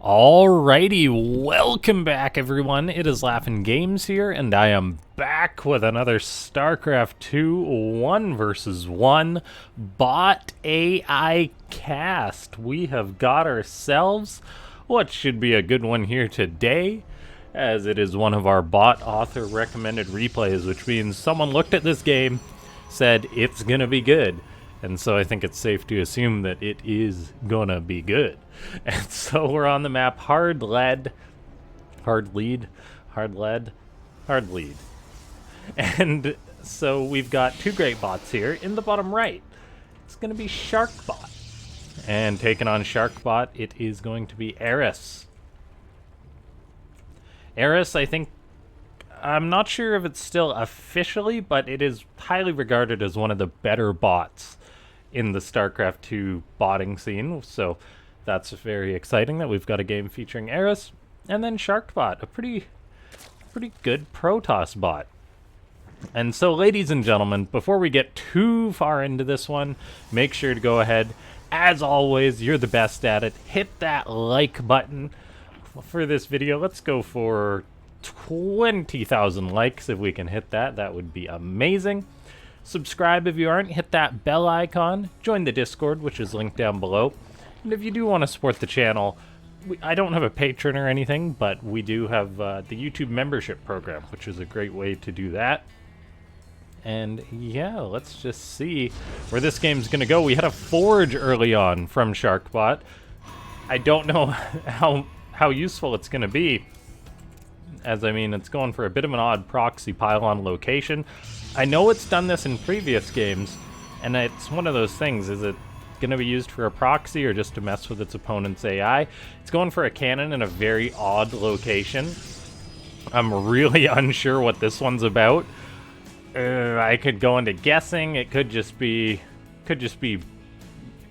Alrighty, welcome back everyone. It is LaughNgamez here, and I am back with another Starcraft 2 1 versus 1 bot AI cast. We have got ourselves what should be a good one here today, as it is one of our bot author recommended replays, which means someone looked at this game, said it's gonna be good. And so I think it's safe to assume that it is gonna be good. And so we're on the map hard lead. And so we've got two great bots here in the bottom right. It's gonna be Sharkbot. And taking on Sharkbot, it is going to be Eris. Eris, I think, I'm not sure if it's still officially, but it is highly regarded as one of the better bots in the StarCraft 2 botting scene, so that's very exciting that we've got a game featuring Eris. And then Sharkbot, a pretty good Protoss bot. And so, ladies and gentlemen, before we get too far into this one, make sure to go ahead. As always, you're the best at it. Hit that like button for this video. Let's go for 20,000 likes if we can hit that. That would be amazing. Subscribe if you aren't, hit that bell icon, join the Discord, which is linked down below. And if you do want to support the channel, I don't have a patron or anything, but we do have the YouTube membership program, which is a great way to do that. And yeah, let's just see where this game's going to go. We had a forge early on from Sharkbot. I don't know how useful it's going to be, as I mean, it's going for a bit of an odd proxy pylon location. I know it's done this in previous games, and it's one of those things. Is it going to be used for a proxy or just to mess with its opponent's AI? It's going for a cannon in a very odd location. I'm really unsure what this one's about. I could go into guessing. It could just be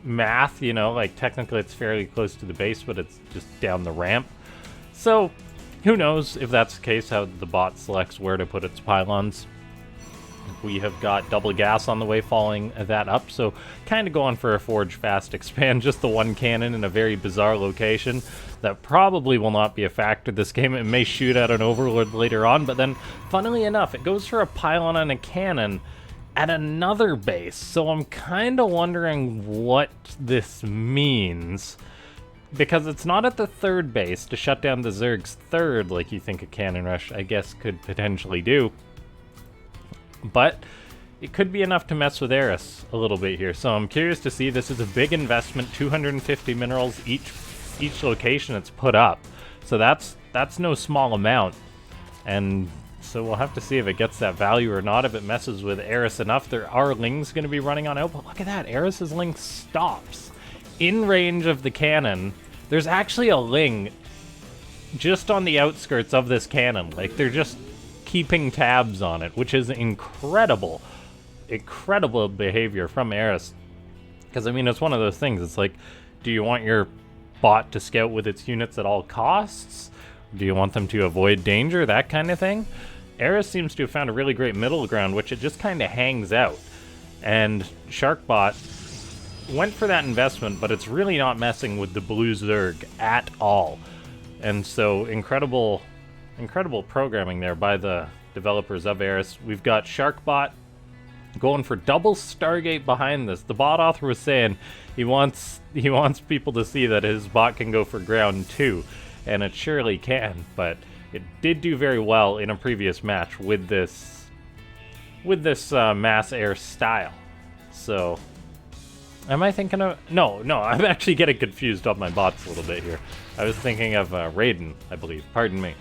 math, you know, like technically it's fairly close to the base, but it's just down the ramp. So who knows if that's the case, how the bot selects where to put its pylons. We have got double gas on the way, following that up, so kind of going for a forge fast expand, just the one cannon in a very bizarre location that probably will not be a factor this game. It may shoot at an overlord later on, but then, funnily enough, it goes for a pylon and a cannon at another base, so I'm kind of wondering what this means, because it's not at the third base to shut down the Zerg's third like you think a cannon rush, I guess, could potentially do. But it could be enough to mess with Eris a little bit here. So I'm curious to see. This is a big investment, 250 minerals each location it's put up. So that's no small amount. And so we'll have to see if it gets that value or not, if it messes with Eris enough. There are lings going to be running on out, but look at that. Eris's ling stops in range of the cannon. There's actually a ling just on the outskirts of this cannon. Like, they're just keeping tabs on it, which is incredible behavior from Eris. Because, I mean, it's one of those things. It's like, do you want your bot to scout with its units at all costs? Do you want them to avoid danger? That kind of thing. Eris seems to have found a really great middle ground, which it just kind of hangs out. And Sharkbot went for that investment, but it's really not messing with the blue Zerg at all. And so, incredible programming there by the developers of Eris. We've got Sharkbot going for double Stargate behind this. The bot author was saying he wants people to see that his bot can go for ground too, and it surely can. But it did do very well in a previous match with this mass air style. So, am I thinking of... No, I'm actually getting confused on my bots a little bit here. I was thinking of Raiden, I believe. Pardon me.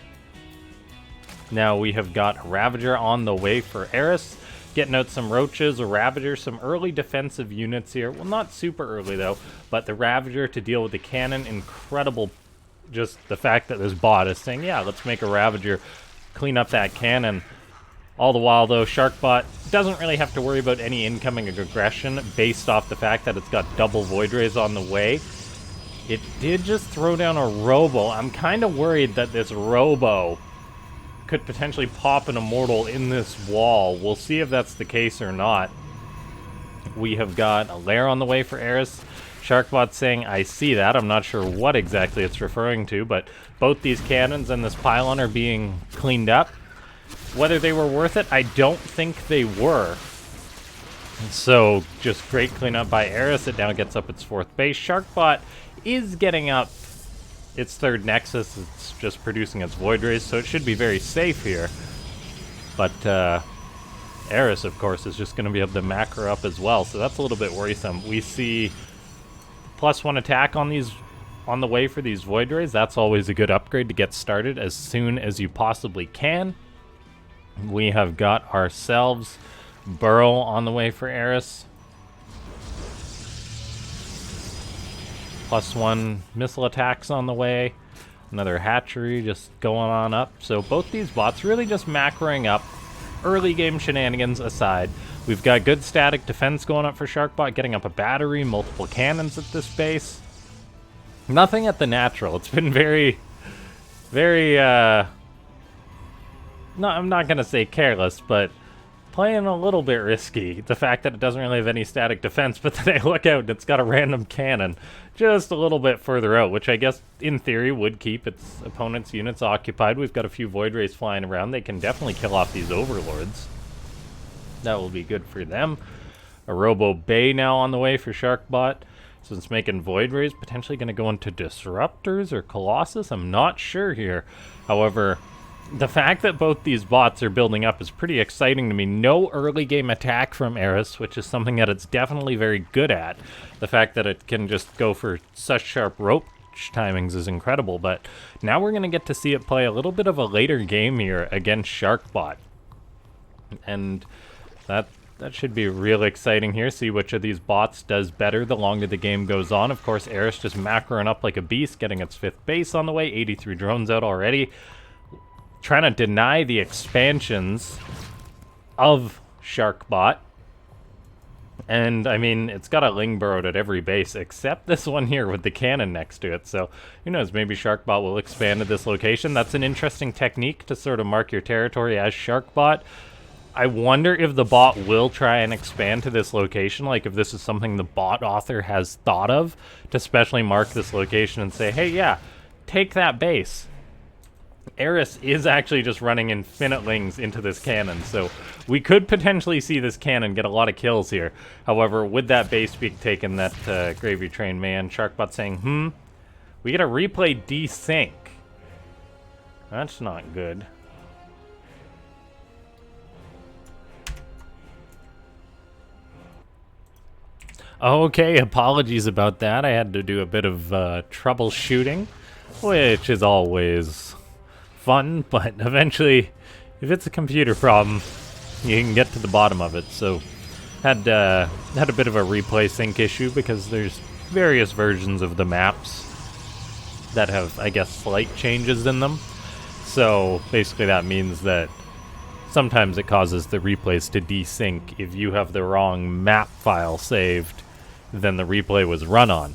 Now we have got Ravager on the way for Eris, getting out some Roaches, a Ravager, some early defensive units here. Well, not super early though, but the Ravager to deal with the cannon, incredible. Just the fact that this bot is saying, yeah, let's make a Ravager, clean up that cannon. All the while though, Sharkbot doesn't really have to worry about any incoming aggression based off the fact that it's got double Void Rays on the way. It did just throw down a Robo. I'm kind of worried that this Robo could potentially pop an Immortal in this wall. We'll see if that's the case or not. We have got a lair on the way for Eris. Sharkbot saying, I see that. I'm not sure what exactly it's referring to, but both these cannons and this pylon are being cleaned up. Whether they were worth it, I don't think they were. So, just great cleanup by Eris. It now gets up its 4th base. Sharkbot is getting up its 3rd Nexus. It's just producing its Void Rays, so it should be very safe here. But, Eris, of course, is just going to be able to macro up as well, so that's a little bit worrisome. We see +1 attack on the way for these Void Rays. That's always a good upgrade to get started as soon as you possibly can. We have got ourselves Burrow on the way for Eris. +1 missile attacks on the way. Another hatchery just going on up. So both these bots really just macroing up. Early game shenanigans aside, we've got good static defense going up for Sharkbot, getting up a battery, multiple cannons at this base. Nothing at the natural. It's been very, no, I'm not going to say careless, but playing a little bit risky. The fact that it doesn't really have any static defense, but then I look out and it's got a random cannon just a little bit further out, which I guess in theory would keep its opponent's units occupied. We've got a few Void Rays flying around. They can definitely kill off these Overlords. That will be good for them. A Robo Bay now on the way for Sharkbot. So it's making Void Rays, potentially going to go into Disruptors or Colossus. I'm not sure here. However, the fact that both these bots are building up is pretty exciting to me. No early game attack from Eris, which is something that it's definitely very good at. The fact that it can just go for such sharp roach timings is incredible, but now we're going to get to see it play a little bit of a later game here against Sharkbot. And that should be real exciting here. See which of these bots does better the longer the game goes on. Of course, Eris just macroing up like a beast, getting its 5th base on the way. 83 drones out already. Trying to deny the expansions of Sharkbot. And, I mean, it's got a Ling burrowed at every base, except this one here with the cannon next to it. So, who knows, maybe Sharkbot will expand to this location. That's an interesting technique to sort of mark your territory as Sharkbot. I wonder if the bot will try and expand to this location, like if this is something the bot author has thought of, to specially mark this location and say, hey, yeah, take that base. Eris is actually just running infinite Lings into this cannon, so we could potentially see this cannon get a lot of kills here. However, with that base being taken, that Gravy Train man, Sharkbot saying, we get a replay desync. That's not good. Okay, apologies about that. I had to do a bit of troubleshooting, which is always fun, but eventually, if it's a computer problem, you can get to the bottom of it. So, had a bit of a replay sync issue because there's various versions of the maps that have, I guess, slight changes in them. So, basically that means that sometimes it causes the replays to desync. If you have the wrong map file saved, then the replay was run on.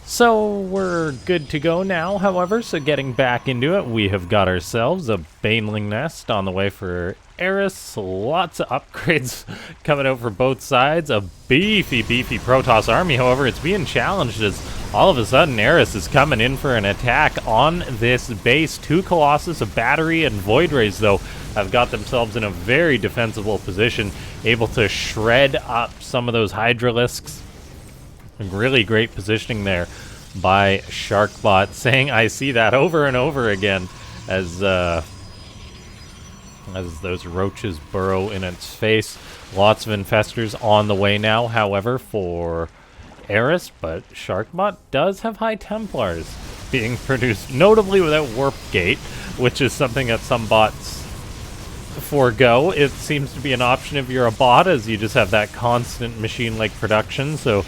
So we're good to go now, however, so getting back into it, we have got ourselves a Baneling Nest on the way for Eris. Lots of upgrades coming out for both sides. A beefy Protoss army, however, it's being challenged as all of a sudden Eris is coming in for an attack on this base. 2 Colossus, a battery, and Void Rays, though, have got themselves in a very defensible position, able to shred up some of those Hydralisks. Really great positioning there by Sharkbot, saying I see that over and over again as those roaches burrow in its face. Lots of infestors on the way now, however, for Eris, but Sharkbot does have High Templars being produced, notably without Warp Gate, which is something that some bots forego. It seems to be an option if you're a bot, as you just have that constant machine-like production, so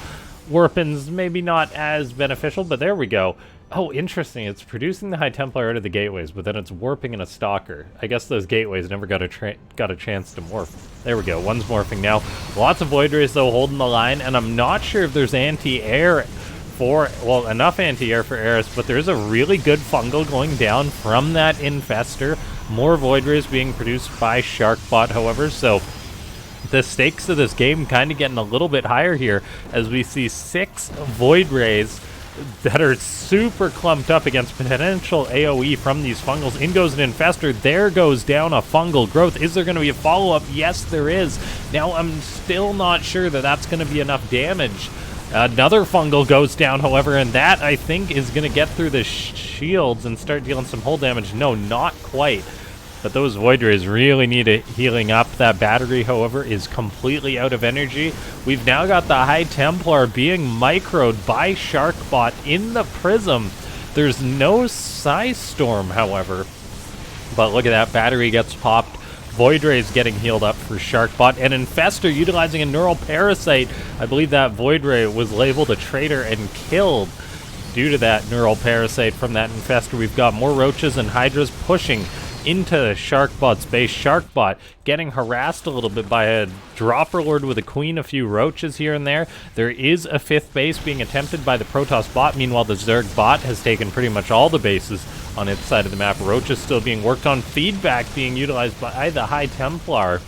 Warpin's maybe not as beneficial, but there we go. Oh, interesting. It's producing the High Templar out of the gateways, but then it's warping in a Stalker. I guess those gateways never got a chance to morph. There we go. One's morphing now. Lots of Void Rays, though, holding the line, and I'm not sure if there's anti-air for... Well, enough anti-air for Eris, but there's a really good fungal going down from that Infestor. More Void Rays being produced by Sharkbot, however, so the stakes of this game kind of getting a little bit higher here as we see 6 Void Rays that are super clumped up against potential AoE from these fungals. In goes an Infestor. There goes down a fungal growth. Is there going to be a follow-up? Yes, there is. Now, I'm still not sure that that's going to be enough damage. Another fungal goes down, however, and that, I think, is going to get through the shields and start dealing some hull damage. No, not quite. But those Void Rays really need a healing up. That battery, however, is completely out of energy. We've now got the High Templar being microed by Sharkbot in the Prism. There's no Psy Storm, however. But look at that, battery gets popped. Void Rays getting healed up for Sharkbot. And Infestor utilizing a Neural Parasite. I believe that Void Ray was labeled a traitor and killed due to that Neural Parasite from that Infestor. We've got more Roaches and Hydras pushing into Sharkbot's base. Sharkbot getting harassed a little bit by a Dropper Lord with a Queen, a few Roaches here and there. There is a 5th base being attempted by the Protoss bot. Meanwhile, the Zerg bot has taken pretty much all the bases on its side of the map. Roaches still being worked on. Feedback being utilized by the High Templar.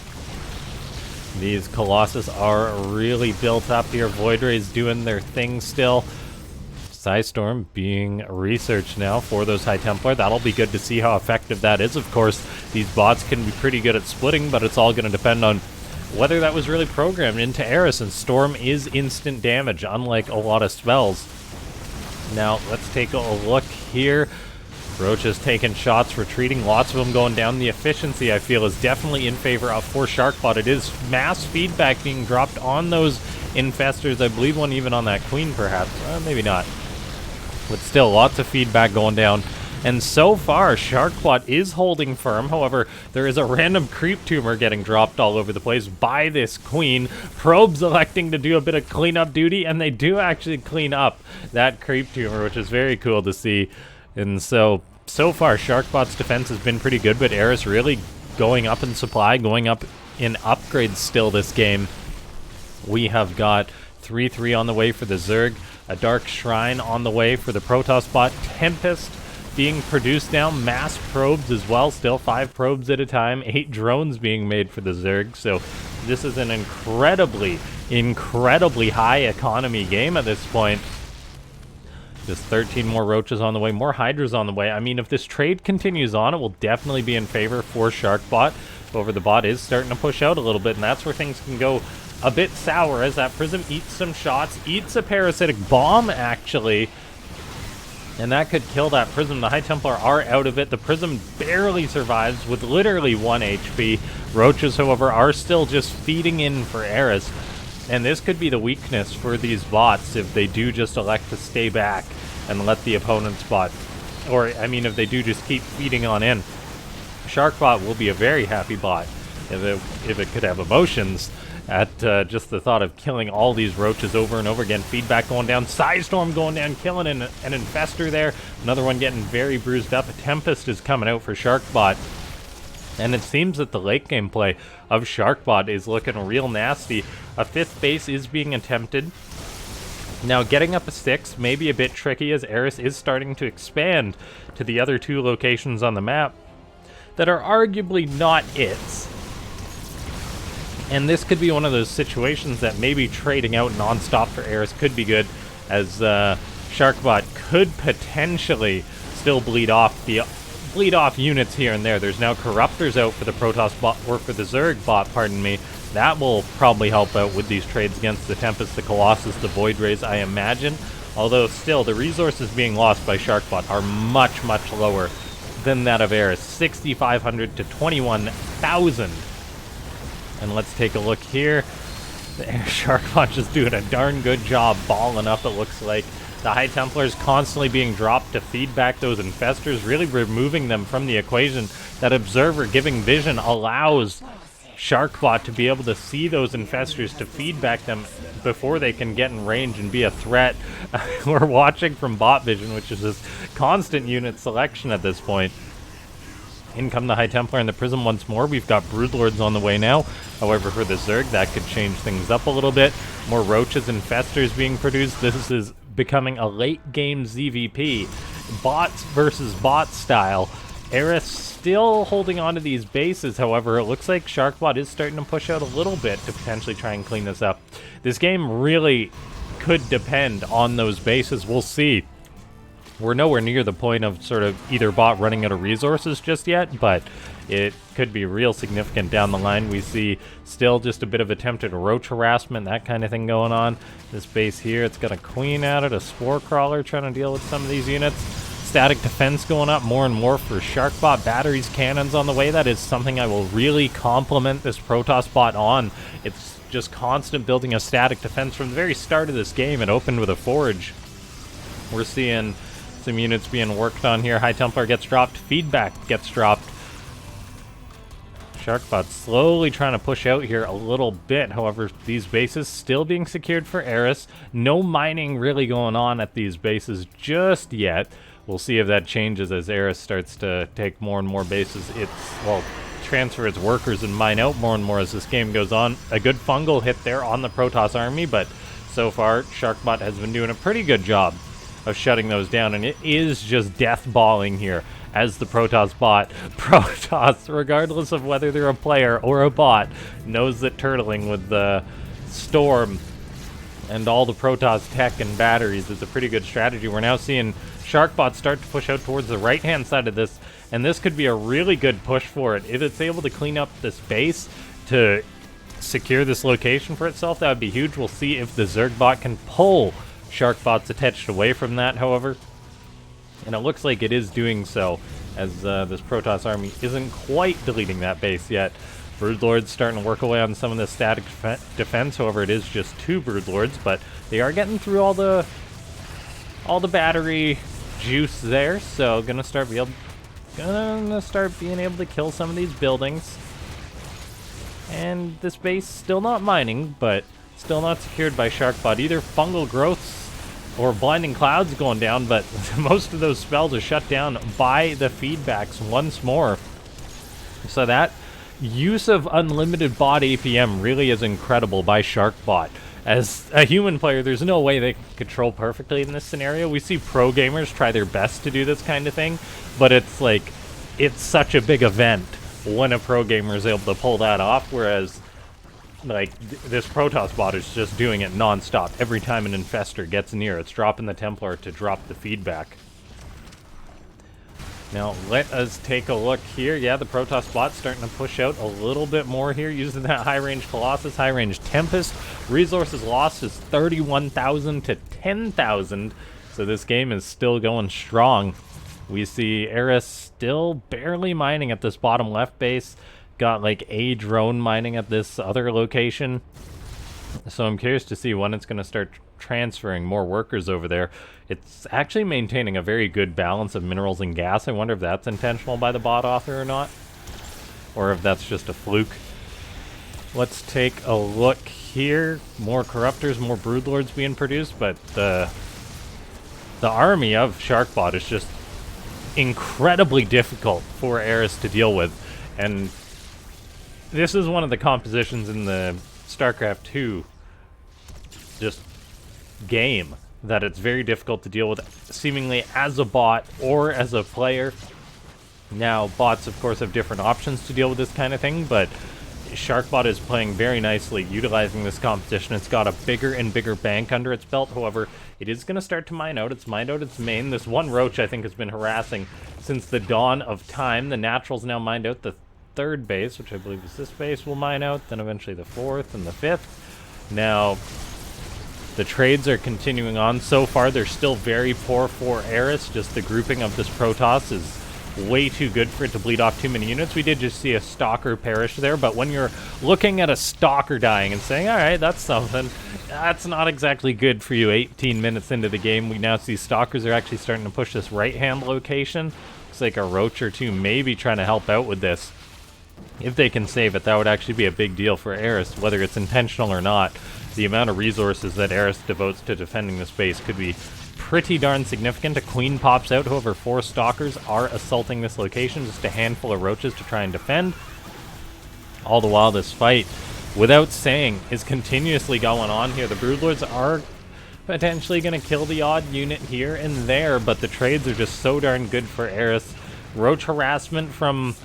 These Colossus are really built up here. Void Rays doing their thing still. Psystorm being researched now for those High Templar. That'll be good to see how effective that is. Of course, these bots can be pretty good at splitting, but it's all going to depend on whether that was really programmed into Eris, and Storm is instant damage, unlike a lot of spells. Now, let's take a look here. Roaches taking shots, retreating, lots of them going down. The efficiency, I feel, is definitely in favor of for Sharkbot. It is mass feedback being dropped on those Infestors. I believe one even on that Queen, perhaps. Maybe not. But still, lots of feedback going down. And so far, Sharkbot is holding firm. However, there is a random creep tumor getting dropped all over the place by this Queen. Probes electing to do a bit of cleanup duty, and they do actually clean up that creep tumor, which is very cool to see. And so far, Sharkbot's defense has been pretty good, but Eris really going up in supply, going up in upgrades still this game. We have got 3-3 on the way for the Zerg. A Dark Shrine on the way for the Protoss bot. Tempest being produced now. Mass probes as well. Still 5 probes at a time. 8 drones being made for the Zerg. So this is an incredibly high economy game at this point. Just 13 more Roaches on the way. More Hydras on the way. I mean, if this trade continues on, it will definitely be in favor for Sharkbot. However, the bot is starting to push out a little bit, and that's where things can go a bit sour as that Prism eats some shots, eats a Parasitic Bomb, actually. And that could kill that Prism. The High Templar are out of it. The Prism barely survives with literally 1 HP. Roaches, however, are still just feeding in for Eris. And this could be the weakness for these bots if they do just elect to stay back and let the opponent's bot, or, I mean, if they do just keep feeding on in. Sharkbot will be a very happy bot if it could have emotions at just the thought of killing all these Roaches over and over again. Feedback going down, Psystorm going down, killing an Infestor there. Another one getting very bruised up. A Tempest is coming out for Sharkbot. And it seems that the late game play of Sharkbot is looking real nasty. A 5th base is being attempted. Now, getting up a 6 may be a bit tricky as Eris is starting to expand to the other 2 locations on the map that are arguably not its. And this could be one of those situations that maybe trading out non-stop for Eris could be good, as Sharkbot could potentially still bleed off units here and there. There's now Corruptors out for the Protoss bot, or for the Zerg bot, pardon me. That will probably help out with these trades against the Tempest, the Colossus, the Void Rays, I imagine. Although still, the resources being lost by Sharkbot are much, much lower than that of Eris. 6,500 to 21,000. And let's take a look here. Sharkbot just doing a darn good job balling up, it looks like. The High Templars constantly being dropped to feed back those Infestors, really removing them from the equation. That Observer giving vision allows Sharkbot to be able to see those Infestors, to feed back them before they can get in range and be a threat. We're watching from bot vision, which is just constant unit selection at this point. In come the High Templar and the Prism once more. We've got Broodlords on the way now. However, for the Zerg, that could change things up a little bit. More Roaches and Infestors being produced. This is becoming a late game ZVP. Bots versus bot style. Eris still holding on to these bases, however, it looks like Sharkbot is starting to push out a little bit to potentially try and clean this up. This game really could depend on those bases. We'll see. We're nowhere near the point of sort of either bot running out of resources just yet, but it could be real significant down the line. We see still just a bit of attempted roach harassment, that kind of thing going on. This base here, it's got a queen at it, a spore crawler trying to deal with some of these units. Static defense going up more and more for Sharkbot. Batteries, cannons on the way. That is something I will really compliment this Protoss bot on. It's just constant building of static defense from the very start of this game. It opened with a forge. We're seeing some units being worked on here. High Templar gets dropped. Feedback gets dropped. Sharkbot slowly trying to push out here a little bit. However, these bases still being secured for Eris. No mining really going on at these bases just yet. We'll see if that changes as Eris starts to take more and more bases. Transfer its workers and mine out more and more as this game goes on. A good fungal hit there on the Protoss army, but so far, Sharkbot has been doing a pretty good job of shutting those down, and it is just death balling here as the Protoss bot. Protoss, regardless of whether they're a player or a bot, knows that turtling with the Storm and all the Protoss tech and batteries is a pretty good strategy. We're now seeing Sharkbot start to push out towards the right-hand side of this, and this could be a really good push for it. If it's able to clean up this base to secure this location for itself, that would be huge. We'll see if the Zergbot can pull Sharkbot's attached away from that, however. And it looks like it is doing so, as this Protoss army isn't quite deleting that base yet. Broodlord's starting to work away on some of the static defense. However, it is just 2 Broodlords, but they are getting through all the battery juice there. So gonna start being able to kill some of these buildings. And this base still not mining, but still not secured by Sharkbot either. Fungal growths or blinding clouds going down, but most of those spells are shut down by the feedbacks once more. So that use of unlimited bot APM really is incredible by Sharkbot. As a human player, there's no way they can control perfectly in this scenario. We see pro gamers try their best to do this kind of thing, but it's like, it's such a big event when a pro gamer is able to pull that off, whereas like this Protoss bot is just doing it non-stop. Every time an infestor gets near, it's dropping the Templar to drop the feedback. Now, let us take a look here. Yeah, the Protoss bot's starting to push out a little bit more here, using that high-range Colossus, high-range Tempest. Resources lost is 31,000 to 10,000, so this game is still going strong. We see Eris still barely mining at this bottom left base. Got like a drone mining at this other location. So I'm curious to see when it's going to start transferring more workers over there. It's actually maintaining a very good balance of minerals and gas. I wonder if that's intentional by the bot author or not, or if that's just a fluke. Let's take a look here. More Corruptors, more Broodlords being produced, but the army of Sharkbot is just incredibly difficult for Eris to deal with, and this is one of the compositions in the Starcraft 2 just game that it's very difficult to deal with seemingly as a bot or as a player. Now, bots of course have different options to deal with this kind of thing, but Sharkbot is playing very nicely, utilizing this composition. It's got a bigger and bigger bank under its belt. However, it is going to start to mine out. It's mined out its main. This one roach, I think, has been harassing since the dawn of time. The naturals now mined out the third base, which I believe is this base, will mine out. Then eventually the fourth and the fifth. Now, the trades are continuing on. So far, they're still very poor for Eris. Just the grouping of this Protoss is way too good for it to bleed off too many units. We did just see a Stalker perish there, but when you're looking at a Stalker dying and saying, alright, that's something, that's not exactly good for you 18 minutes into the game. We now see Stalkers are actually starting to push this right-hand location. Looks like a Roach or two maybe trying to help out with this. If they can save it, that would actually be a big deal for Eris, whether it's intentional or not. The amount of resources that Eris devotes to defending this base could be pretty darn significant. A Queen pops out, however 4 Stalkers are assaulting this location, just a handful of Roaches to try and defend. All the while this fight, without saying, is continuously going on here. The Broodlords are potentially going to kill the odd unit here and there, but the trades are just so darn good for Eris. Roach harassment from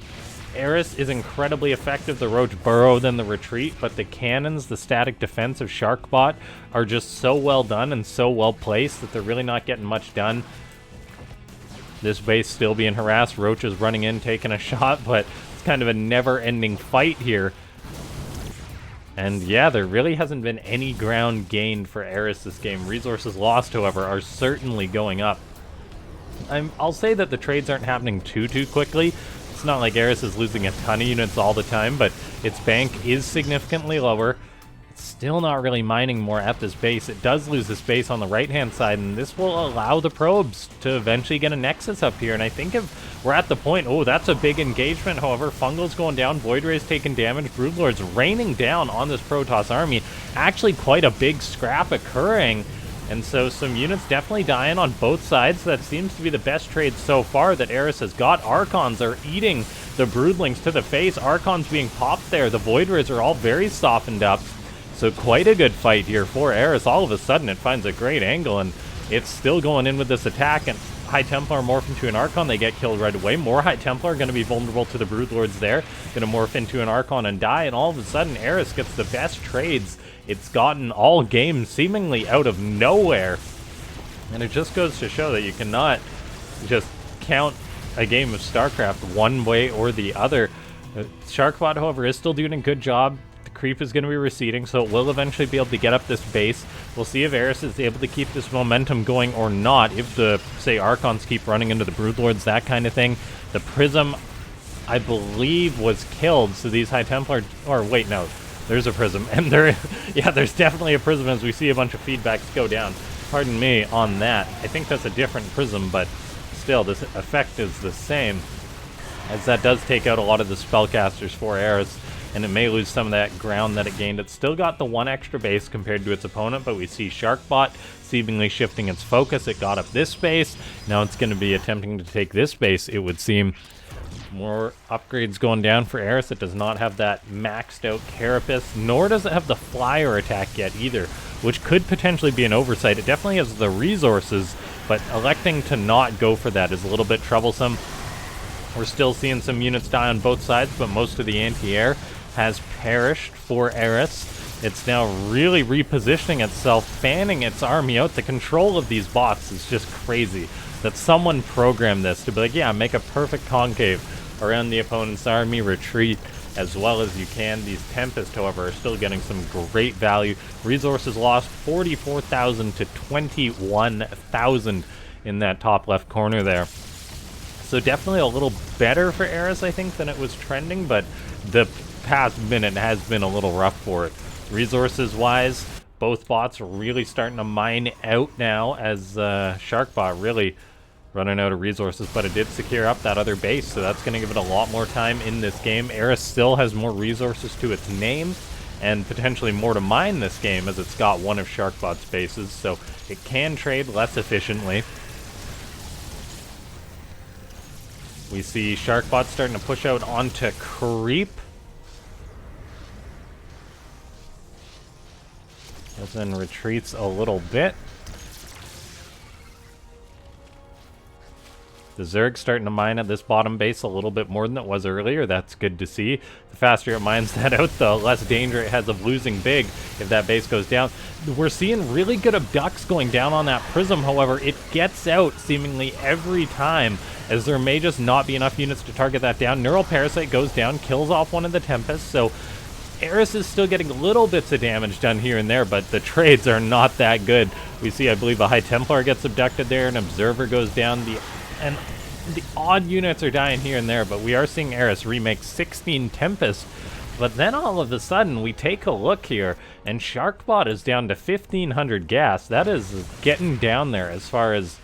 Eris is incredibly effective. The Roach burrow, then the retreat, but the cannons, the static defense of Sharkbot are just so well done and so well placed that they're really not getting much done. This base still being harassed. Roach is running in, taking a shot, but it's kind of a never-ending fight here. And yeah, there really hasn't been any ground gained for Eris this game. Resources lost, however, are certainly going up. I'll say that the trades aren't happening too quickly. It's not like Eris is losing a ton of units all the time, but its bank is significantly lower. It's still not really mining more at this base. It does lose this base on the right-hand side, and this will allow the probes to eventually get a nexus up here. And I think if we're at the point... Oh, that's a big engagement. However, Fungal's going down. Void Ray's taking damage. Broodlord's raining down on this Protoss army. Actually, quite a big scrap occurring. And so some units definitely dying on both sides. That seems to be the best trade so far that Eris has got. Archons are eating the Broodlings to the face. Archons being popped there. The Void Rays are all very softened up. So quite a good fight here for Eris. All of a sudden it finds a great angle, and it's still going in with this attack. And High Templar morph into an Archon. They get killed right away. More High Templar are going to be vulnerable to the Broodlords there. Going to morph into an Archon and die. And all of a sudden Eris gets the best trades it's gotten all game, seemingly out of nowhere. And it just goes to show that you cannot just count a game of StarCraft one way or the other. Sharkbot, however, is still doing a good job. The creep is going to be receding, so it will eventually be able to get up this base. We'll see if Eris is able to keep this momentum going or not. If the, say, Archons keep running into the Broodlords, that kind of thing. The Prism, I believe, was killed, so these High Templar... Or, wait, no. There's a Prism, and yeah, there's definitely a Prism as we see a bunch of feedbacks go down. Pardon me on that. I think that's a different Prism, but still, this effect is the same, as that does take out a lot of the spellcasters for Eris, and it may lose some of that ground that it gained. It's still got the one extra base compared to its opponent, but we see Sharkbot seemingly shifting its focus. It got up this base. Now it's going to be attempting to take this base, it would seem. More upgrades going down for Eris. It does not have that maxed out Carapace, nor does it have the flyer attack yet either, which could potentially be an oversight. It definitely has the resources, but electing to not go for that is a little bit troublesome. We're still seeing some units die on both sides, but most of the anti-air has perished for Eris. It's now really repositioning itself, fanning its army out. The control of these bots is just crazy. That someone programmed this to be like, yeah, make a perfect concave around the opponent's army, retreat as well as you can. These Tempest, however, are still getting some great value. Resources lost 44,000 to 21,000 in that top left corner there. So definitely a little better for Eris, I think, than it was trending, but the past minute has been a little rough for it. Resources-wise, both bots are really starting to mine out now as Sharkbot really running out of resources, but it did secure up that other base, so that's going to give it a lot more time in this game. Eris still has more resources to its name, and potentially more to mine this game, as it's got one of Sharkbot's bases, so it can trade less efficiently. We see Sharkbot starting to push out onto creep. And then retreats a little bit. The Zerg's starting to mine at this bottom base a little bit more than it was earlier. That's good to see. The faster it mines that out, the less danger it has of losing big if that base goes down. We're seeing really good abducts going down on that Prism. However, it gets out seemingly every time, as there may just not be enough units to target that down. Neural Parasite goes down, kills off one of the Tempests, so Eris is still getting little bits of damage done here and there, but the trades are not that good. We see, I believe, a High Templar gets abducted there, an Observer goes down, and the odd units are dying here and there, but we are seeing Eris remake 16 Tempest. But then all of a sudden, we take a look here, and Sharkbot is down to 1,500 gas. That is getting down there as far as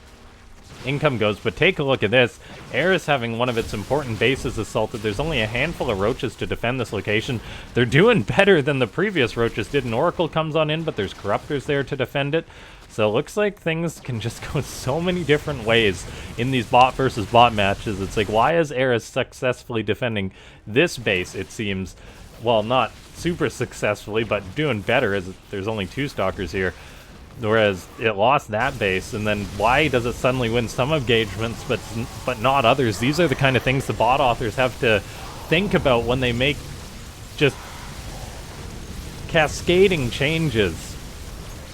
income goes, but take a look at this. Eris having one of its important bases assaulted. There's only a handful of roaches to defend this location. They're doing better than the previous roaches did. An Oracle comes on in, but there's Corruptors there to defend it. So it looks like things can just go so many different ways in these bot versus bot matches. It's like, why is Eris successfully defending this base, it seems? Well, not super successfully, but doing better, as there's only 2 Stalkers here. Whereas it lost that base, and then why does it suddenly win some engagements but not others? These are the kind of things the bot authors have to think about when they make just cascading changes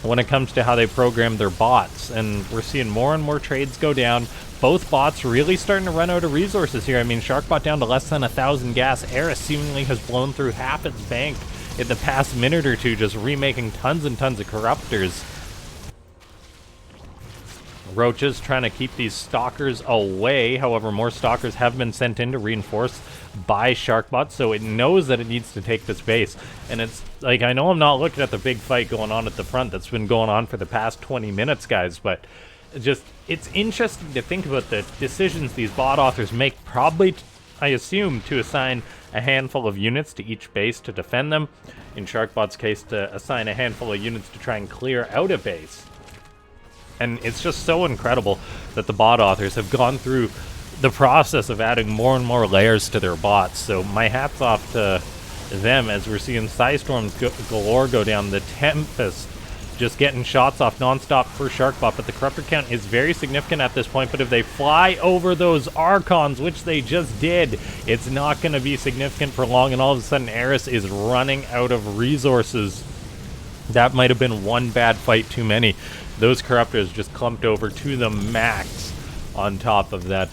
when it comes to how they program their bots. And we're seeing more and more trades go down. Both bots really starting to run out of resources here. I mean, Sharkbot down to less than 1,000 gas. Eris seemingly has blown through half its bank in the past minute or two, just remaking tons and tons of corruptors. Roaches trying to keep these stalkers away. However, more stalkers have been sent in to reinforce by Sharkbot, so it knows that it needs to take this base. And it's like, I know I'm not looking at the big fight going on at the front that's been going on for the past 20 minutes, guys, but just, it's interesting to think about the decisions these bot authors make, probably, I assume, to assign a handful of units to each base to defend them. In Sharkbot's case, to assign a handful of units to try and clear out a base. And it's just so incredible that the bot authors have gone through the process of adding more and more layers to their bots. So my hat's off to them as we're seeing Psystorms galore go down. The Tempest just getting shots off nonstop for Sharkbot, but the corruptor count is very significant at this point. But if they fly over those Archons, which they just did, it's not going to be significant for long, and all of a sudden Eris is running out of resources. That might have been one bad fight too many. Those corruptors just clumped over to the max on top of that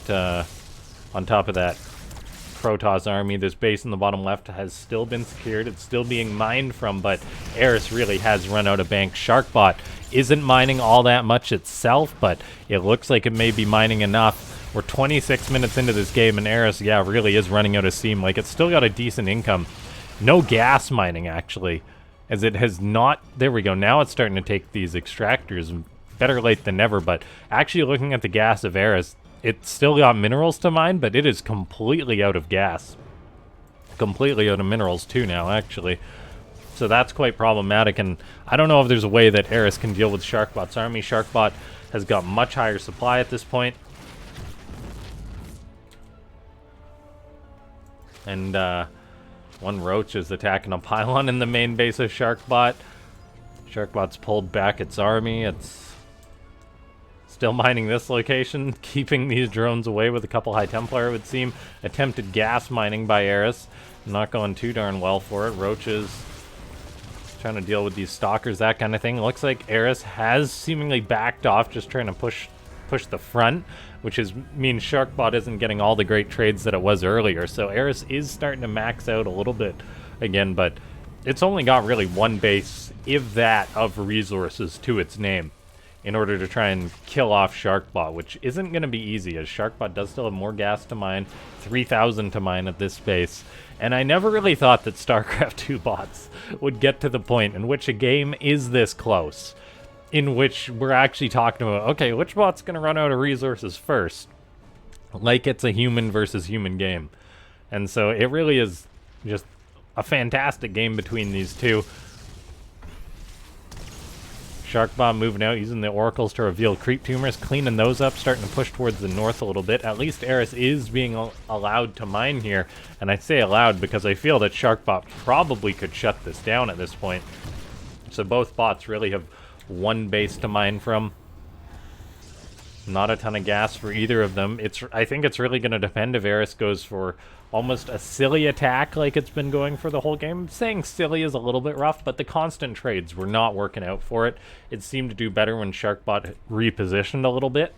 Protoss army. This base in the bottom left has still been secured. It's still being mined from, but Eris really has run out of bank. Sharkbot isn't mining all that much itself, but it looks like it may be mining enough. We're 26 minutes into this game, and Eris, yeah, really is running out of steam. Like, it's still got a decent income. No gas mining, actually, as it has not... There we go. Now it's starting to take these extractors. Better late than never, but actually looking at the gas of Eris, it's still got minerals to mine, but it is completely out of gas. Completely out of minerals, too, now, actually. So that's quite problematic, and I don't know if there's a way that Eris can deal with Sharkbot's army. Sharkbot has got much higher supply at this point. And, one Roach is attacking a pylon in the main base of Sharkbot. Sharkbot's pulled back its army. It's still mining this location, keeping these drones away with a couple High Templar, it would seem. Attempted gas mining by Eris. Not going too darn well for it. Roaches trying to deal with these stalkers, that kind of thing. Looks like Eris has seemingly backed off, just trying to push the front, which means Sharkbot isn't getting all the great trades that it was earlier. So Eris is starting to max out a little bit again, but it's only got really one base, if that, of resources to its name in order to try and kill off Sharkbot, which isn't going to be easy, as Sharkbot does still have more gas to mine, 3,000 to mine at this base. And I never really thought that StarCraft 2 bots would get to the point in which a game is this close, in which we're actually talking about, okay, which bot's going to run out of resources first? Like it's a human versus human game. And so it really is just a fantastic game between these two. Sharkbot moving out, using the oracles to reveal creep tumors, cleaning those up, starting to push towards the north a little bit. At least Eris is being allowed to mine here, and I say allowed because I feel that Sharkbot probably could shut this down at this point. So both bots really have one base to mine from. Not a ton of gas for either of them. I think it's really going to depend if Eris goes for almost a silly attack like it's been going for the whole game. Saying silly is a little bit rough, but the constant trades were not working out for it. It seemed to do better when Sharkbot repositioned a little bit.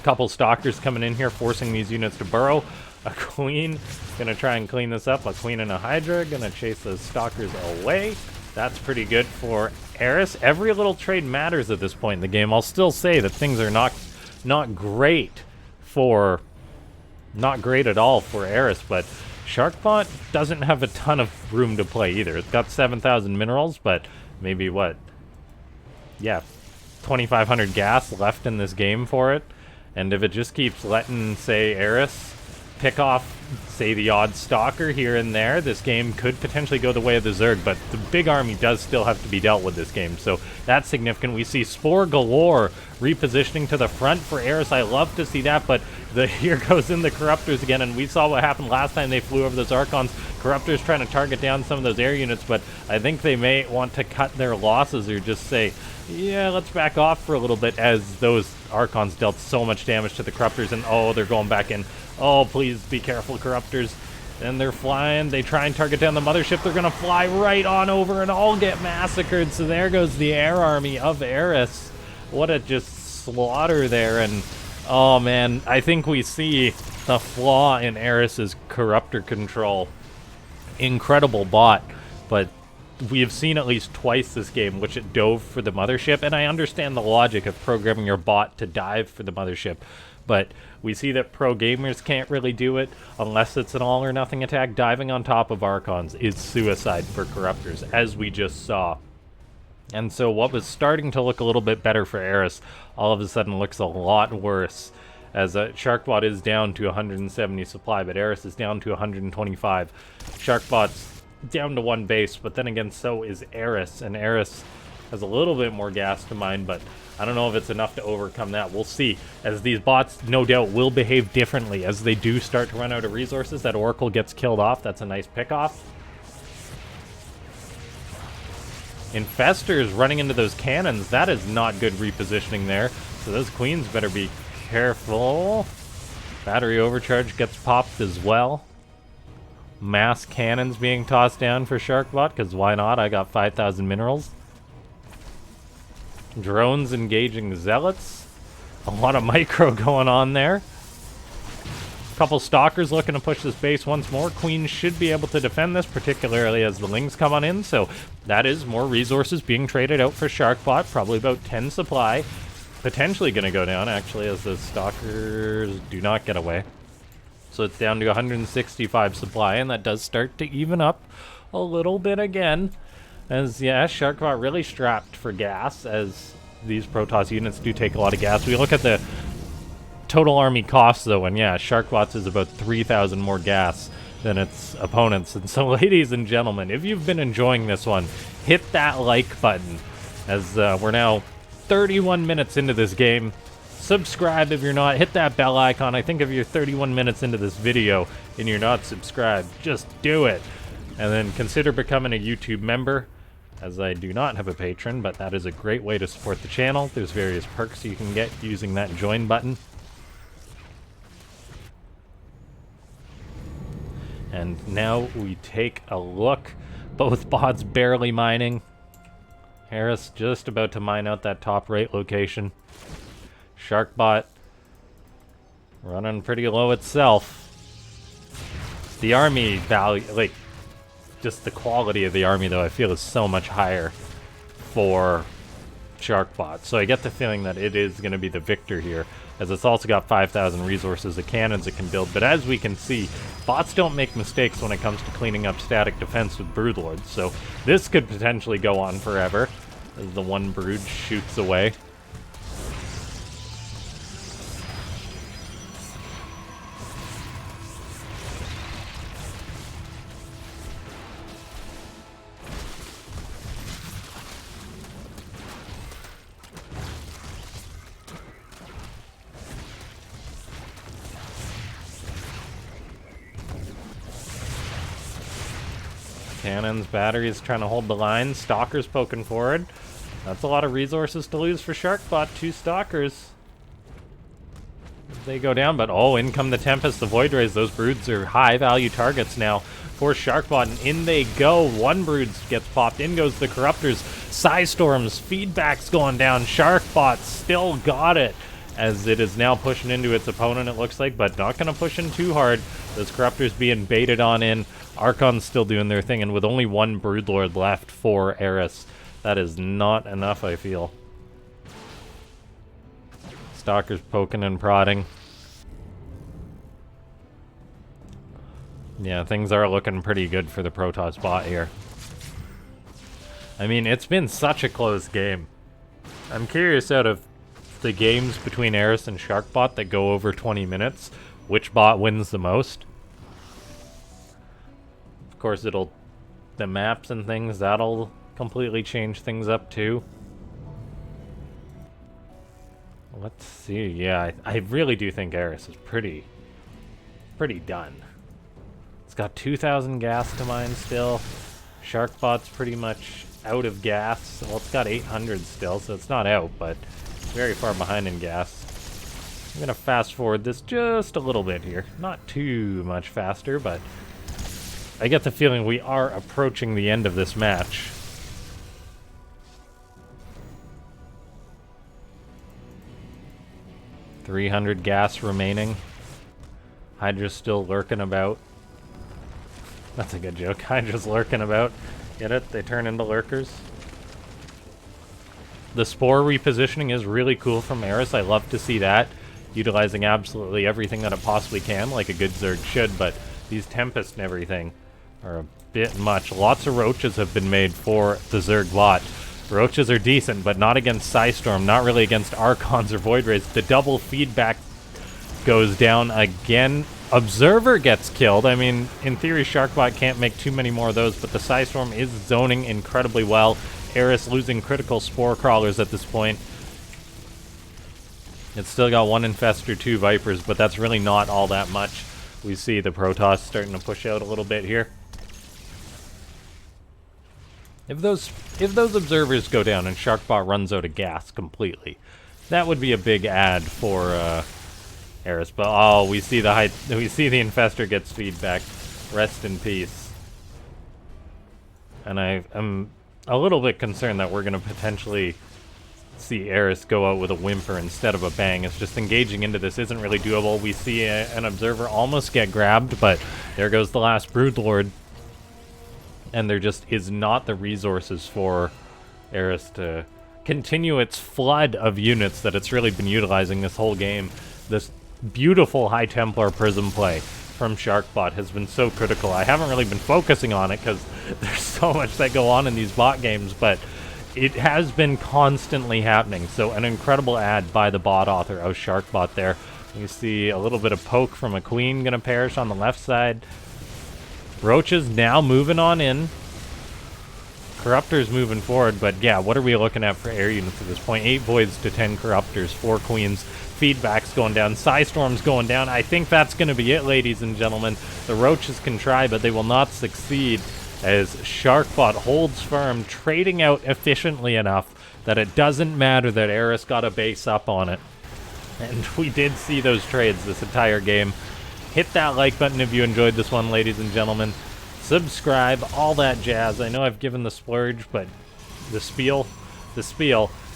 A couple stalkers coming in here, forcing these units to burrow. A queen, gonna try and clean this up. A queen and a hydra, gonna chase those stalkers away. That's pretty good for Eris. Every little trade matters at this point in the game. I'll still say that things are not great at all for Eris, but Sharkbot doesn't have a ton of room to play either. It's got 7,000 minerals, but maybe what? Yeah, 2,500 gas left in this game for it. And if it just keeps letting, say, Eris pick off say the odd stalker here and there. This game could potentially go the way of the Zerg, but the big army does still have to be dealt with this game, so that's significant. We see Spore galore repositioning to the front for Eris. I love to see that, but here goes in the Corruptors again, and we saw what happened last time they flew over those Archons. Corruptors trying to target down some of those air units, but I think they may want to cut their losses or just say, yeah, let's back off for a little bit, as those Archons dealt so much damage to the Corruptors, and oh, they're going back in. Oh, please be careful, Corruptors. And they're flying. They try and target down the mothership. They're going to fly right on over and all get massacred. So there goes the air army of Eris. What a just slaughter there. And oh, man, I think we see the flaw in Eris's Corruptor control. Incredible bot, but we have seen at least twice this game which it dove for the mothership, and I understand the logic of programming your bot to dive for the mothership, but we see that pro gamers can't really do it unless it's an all or nothing attack. Diving on top of Archons is suicide for Corruptors, as we just saw. And so what was starting to look a little bit better for Eris all of a sudden looks a lot worse, as Sharkbot is down to 170 supply, but Eris is down to 125. Sharkbot's down to 1 base, but then again, so is Eris, and Eris has a little bit more gas to mine, but I don't know if it's enough to overcome that. We'll see, as these bots no doubt will behave differently as they do start to run out of resources. That Oracle gets killed off. That's a nice pick-off. Infestors running into those cannons. That is not good repositioning there, so those queens better be careful. Battery overcharge gets popped as well. Mass cannons being tossed down for Sharkbot, because why not? I got 5,000 minerals. Drones engaging zealots. A lot of micro going on there. A couple stalkers looking to push this base once more. Queens should be able to defend this, particularly as the Lings come on in, so that is more resources being traded out for Sharkbot. Probably about 10 supply. Potentially going to go down, actually, as the stalkers do not get away. So it's down to 165 supply, and that does start to even up a little bit again. As, yeah, Sharkbot really strapped for gas, as these Protoss units do take a lot of gas. We look at the total army cost, though, and yeah, Sharkbot's is about 3,000 more gas than its opponents. And so, ladies and gentlemen, if you've been enjoying this one, hit that like button, as we're now 31 minutes into this game. Subscribe if you're not. Hit that bell icon. I think if you're 31 minutes into this video and you're not subscribed, just do it. And then consider becoming a YouTube member, as I do not have a patron, but that is a great way to support the channel. There's various perks you can get using that join button. And now we take a look. Both bots barely mining. Eris just about to mine out that top right location. Sharkbot running pretty low itself. The army value, like, just the quality of the army, though, I feel is so much higher for Sharkbot. So I get the feeling that it is going to be the victor here, as it's also got 5,000 resources of cannons it can build. But as we can see, bots don't make mistakes when it comes to cleaning up static defense with Broodlords. So this could potentially go on forever, as the one brood shoots away. Cannons, batteries trying to hold the line. Stalkers poking forward. That's a lot of resources to lose for Sharkbot. 2 stalkers. They go down, but oh, in come the Tempest, the Void Rays. Those broods are high value targets now for Sharkbot, and in they go. 1 brood gets popped. In goes the Corruptors. Psystorms, feedback's going down. Sharkbot still got it, as it is now pushing into its opponent, it looks like, but not going to push in too hard. Those Corruptors being baited on in. Archon's still doing their thing, and with only 1 Broodlord left for Eris, that is not enough, I feel. Stalkers poking and prodding. Yeah, things are looking pretty good for the Protoss bot here. I mean, it's been such a close game. I'm curious, out of the games between Eris and Sharkbot that go over 20 minutes, which bot wins the most? Of course, the maps and things, that'll completely change things up too. Let's see. Yeah, I really do think Eris is pretty done. It's got 2,000 gas to mine still. Sharkbot's pretty much out of gas. Well, it's got 800 still, so it's not out, but very far behind in gas. I'm gonna fast forward this just a little bit here. Not too much faster, but I get the feeling we are approaching the end of this match. $300 gas remaining. Hydra's still lurking about. That's a good joke. Hydra's lurking about. Get it? They turn into lurkers. The spore repositioning is really cool from Eris. I love to see that. Utilizing absolutely everything that it possibly can, like a good Zerg should, but these Tempests and everything are a bit much. Lots of roaches have been made for the Zerg bot. Roaches are decent, but not against Psystorm, not really against Archons or Void Rays. The double feedback goes down again. Observer gets killed. I mean, in theory, Sharkbot can't make too many more of those, but the Psystorm is zoning incredibly well. Eris losing critical Spore Crawlers at this point. It's still got 1 Infestor, 2 Vipers, but that's really not all that much. We see the Protoss starting to push out a little bit here. If those observers go down and Sharkbot runs out of gas completely, that would be a big add for Eris. But oh, we see the Infestor gets feedback. Rest in peace. And I'm a little bit concerned that we're going to potentially see Eris go out with a whimper instead of a bang. It's just engaging into this isn't really doable. We see an observer almost get grabbed, but there goes the last Broodlord. And there just is not the resources for Eris to continue its flood of units that it's really been utilizing this whole game. This beautiful High Templar Prism play from Sharkbot has been so critical. I haven't really been focusing on it because there's so much that go on in these bot games, but it has been constantly happening. So an incredible ad by the bot author of Sharkbot there. You see a little bit of poke from a queen gonna perish on the left side. Roaches now moving on in. Corruptors moving forward, but yeah, what are we looking at for air units at this point? 8 Voids to 10 Corruptors, 4 Queens. Feedback's going down. Psystorm's going down. I think that's going to be it, ladies and gentlemen. The Roaches can try, but they will not succeed as Sharkbot holds firm, trading out efficiently enough that it doesn't matter that Eris got a base up on it. And we did see those trades this entire game. Hit that like button if you enjoyed this one, ladies and gentlemen. Subscribe, all that jazz. I know I've given the splurge, but the spiel.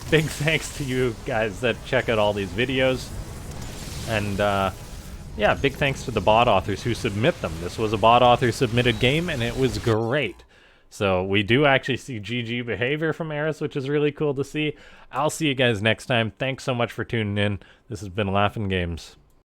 Big thanks to you guys that check out all these videos. And, yeah, big thanks to the bot authors who submit them. This was a bot author submitted game, and it was great. So we do actually see GG behavior from Eris, which is really cool to see. I'll see you guys next time. Thanks so much for tuning in. This has been LaughNgamez.